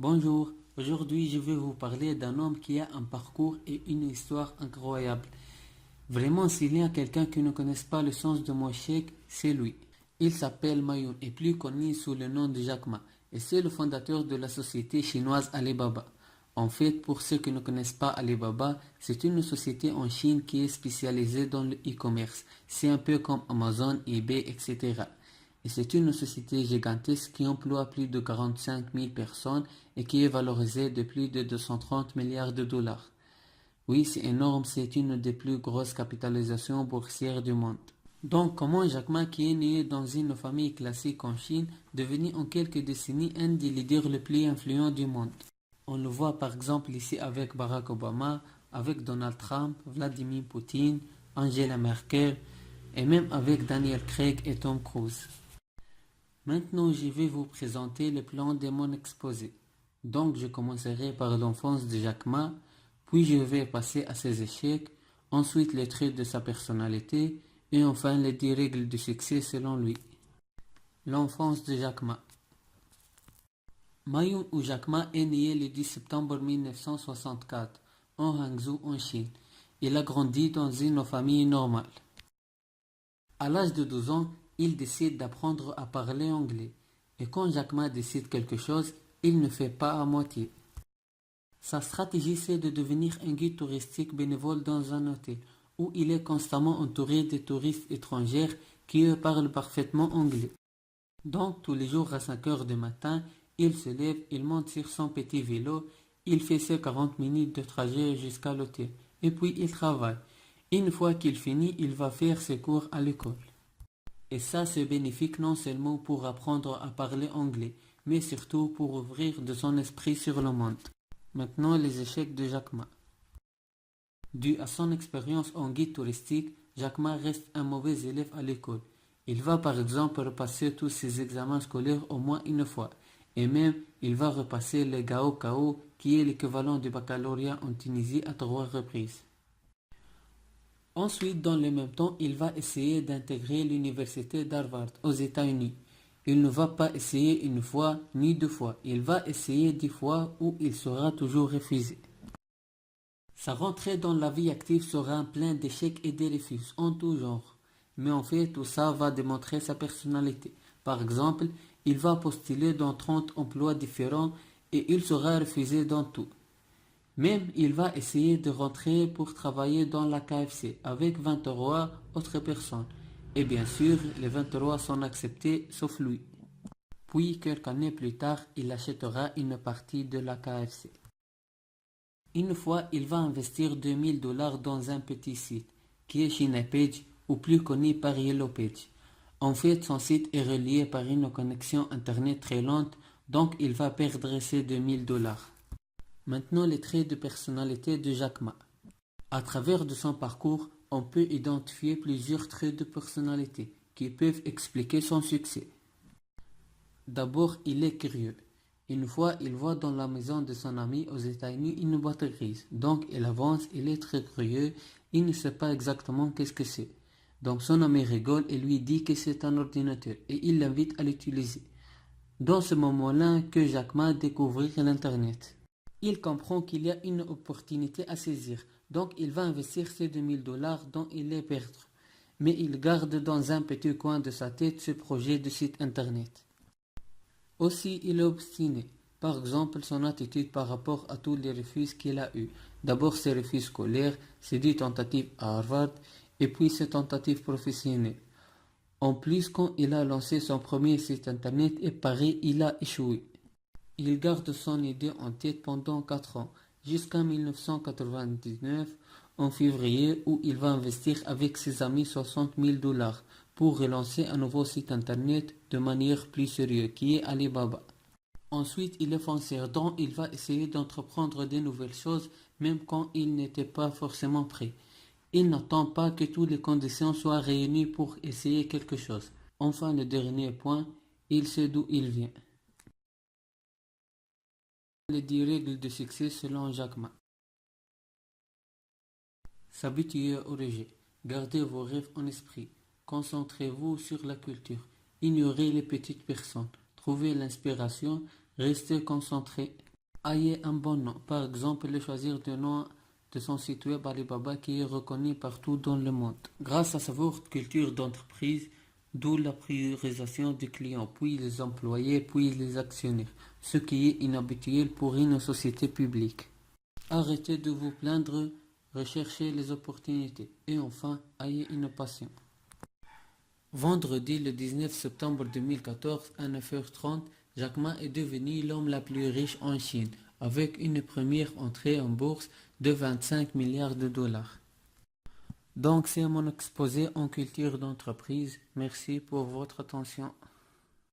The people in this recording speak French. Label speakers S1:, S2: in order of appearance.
S1: Bonjour, aujourd'hui je vais vous parler d'un homme qui a un parcours et une histoire incroyable. Vraiment, s'il y a quelqu'un qui ne connaisse pas le sens de mon chèque, c'est lui. Il s'appelle Mayoun et plus connu sous le nom de Jack Ma et c'est le fondateur de la société chinoise Alibaba. En fait, pour ceux qui ne connaissent pas Alibaba, c'est une société en Chine qui est spécialisée dans le e-commerce. C'est un peu comme Amazon, eBay, etc. Et c'est une société gigantesque qui emploie plus de 45 000 personnes et qui est valorisée de plus de 230 milliards de dollars. Oui, c'est énorme, c'est une des plus grosses capitalisations boursières du monde. Donc, comment Jack Ma, qui est né dans une famille classique en Chine, devenu en quelques décennies un des leaders les plus influents du monde? On le voit par exemple ici avec Barack Obama, avec Donald Trump, Vladimir Poutine, Angela Merkel et même avec Daniel Craig et Tom Cruise. Maintenant, je vais vous présenter le plan de mon exposé. Donc, je commencerai par l'enfance de Jack Ma, puis je vais passer à ses échecs, ensuite les traits de sa personnalité, et enfin les 10 règles du succès selon lui. L'enfance de Jack Ma. Mayoun ou Jack Ma est né le 10 septembre 1964 en Hangzhou en Chine. Il a grandi dans une famille normale. À l'âge de 12 ans, il décide d'apprendre à parler anglais. Et quand Jack Ma décide quelque chose, il ne fait pas à moitié. Sa stratégie, c'est de devenir un guide touristique bénévole dans un hôtel, où il est constamment entouré de touristes étrangers qui eux parlent parfaitement anglais. Donc, tous les jours à 5 heures du matin, il se lève, il monte sur son petit vélo, il fait ses 40 minutes de trajet jusqu'à l'hôtel, et puis il travaille. Une fois qu'il finit, il va faire ses cours à l'école. Et ça, c'est bénéfique non seulement pour apprendre à parler anglais, mais surtout pour ouvrir de son esprit sur le monde. Maintenant, les échecs de Jack Ma. Dû à son expérience en guide touristique, Jack Ma reste un mauvais élève à l'école. Il va par exemple repasser tous ses examens scolaires au moins une fois. Et même, il va repasser le Gaokao, qui est l'équivalent du baccalauréat en Tunisie, à 3 reprises. Ensuite, dans le même temps, il va essayer d'intégrer l'université d'Harvard aux États-Unis. Il ne va pas essayer une fois ni deux fois, il va essayer 10 fois où il sera toujours refusé. Sa rentrée dans la vie active sera plein d'échecs et de refus en tout genre. Mais en fait, tout ça va démontrer sa personnalité. Par exemple, il va postuler dans 30 emplois différents et il sera refusé dans tout. Même il va essayer de rentrer pour travailler dans la KFC avec 23 autres personnes. Et bien sûr, les 23 sont acceptés sauf lui. Puis, quelques années plus tard, il achètera une partie de la KFC. Une fois, il va investir 2000 dollars dans un petit site, qui est Shinapage, ou plus connu par Yellowpage. En fait, son site est relié par une connexion internet très lente, donc il va perdre ses 2000 dollars. Maintenant, les traits de personnalité de Jack Ma. À travers de son parcours, on peut identifier plusieurs traits de personnalité qui peuvent expliquer son succès. D'abord, il est curieux. Une fois, il voit dans la maison de son ami aux États-Unis une boîte grise. Donc, il avance, il est très curieux, il ne sait pas exactement qu'est-ce que c'est. Donc, son ami rigole et lui dit que c'est un ordinateur et il l'invite à l'utiliser. Dans ce moment-là que Jack Ma découvre l'Internet. Il comprend qu'il y a une opportunité à saisir, donc il va investir ces 2000 dollars dont il les perdre. Mais il garde dans un petit coin de sa tête ce projet de site internet. Aussi, il est obstiné. Par exemple, son attitude par rapport à tous les refus qu'il a eus. D'abord ses refus scolaires, ses 10 tentatives à Harvard, et puis ses tentatives professionnelles. En plus, quand il a lancé son premier site internet et pareil, il a échoué. Il garde son idée en tête pendant 4 ans, jusqu'en 1999, en février, où il va investir avec ses amis 60 000 dollars pour relancer un nouveau site internet de manière plus sérieuse, qui est Alibaba. Ensuite, il est foncier, donc il va essayer d'entreprendre de nouvelles choses, même quand il n'était pas forcément prêt. Il n'attend pas que toutes les conditions soient réunies pour essayer quelque chose. Enfin, le dernier point, il sait d'où il vient. Les 10 règles de succès selon Jack Ma. S'habituer au rejet. Gardez vos rêves en esprit. Concentrez-vous sur la culture. Ignorez les petites personnes. Trouvez l'inspiration. Restez concentré. Ayez un bon nom. Par exemple, le choisir du nom de son site web Alibaba qui est reconnu partout dans le monde. Grâce à sa forte culture d'entreprise, d'où la priorisation du client, puis les employés, puis les actionnaires, ce qui est inhabituel pour une société publique. Arrêtez de vous plaindre, recherchez les opportunités et enfin, ayez une passion. Vendredi le 19 septembre 2014 à 9h30, Jack Ma est devenu l'homme le plus riche en Chine, avec une première entrée en bourse de 25 milliards de dollars. Donc c'est mon exposé en culture d'entreprise. Merci pour votre attention.